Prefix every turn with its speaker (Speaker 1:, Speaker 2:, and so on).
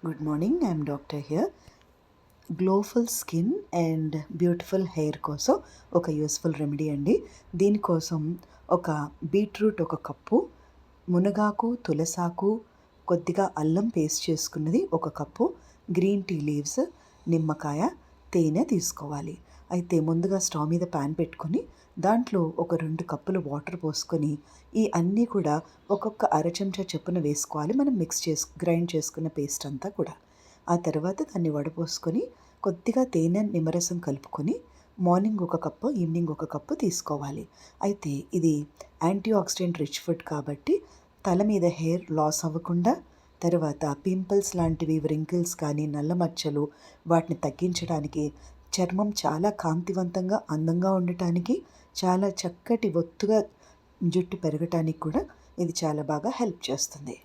Speaker 1: Good morning, I'm doctor here. Glowful skin and beautiful hair కోసం ఒక useful remedy అండి. దీనికోసం ఒక బీట్రూట్ ఒక కప్పు, మునగాకు, తులసాకు, కొద్దిగా అల్లం పేస్ట్ చేసుకున్నది ఒక కప్పు, గ్రీన్ టీ లీవ్స్, నిమ్మకాయ, తేనె తీసుకోవాలి. అయితే ముందుగా స్టవ్ మీద ప్యాన్ పెట్టుకొని దాంట్లో ఒక 2 కప్పులు వాటర్ పోసుకొని ఈ అన్నీ కూడా ఒక్కొక్క అర చెంచా చొప్పున వేసుకోవాలి. మనం గ్రైండ్ చేసుకున్న పేస్ట్ అంతా కూడా. ఆ తర్వాత దాన్ని వడపోసుకొని కొద్దిగా తేనె నిమ్మరసం కలుపుకొని మార్నింగ్ ఒక కప్పు, ఈవినింగ్ ఒక కప్పు తీసుకోవాలి. అయితే ఇది యాంటీ ఆక్సిడెంట్ రిచ్ ఫుడ్ కాబట్టి తల మీద హెయిర్ లాస్ అవ్వకుండా, తర్వాత పింపుల్స్ లాంటివి, వ్రింకిల్స్ కానీ, నల్ల మచ్చలు వాటిని తగ్గించడానికి, చర్మం చాలా కాంతివంతంగా అందంగా ఉండటానికి, చాలా చక్కటి ఒత్తుగా జుట్టు పెరగటానికి కూడా ఇది చాలా బాగా హెల్ప్ చేస్తుంది.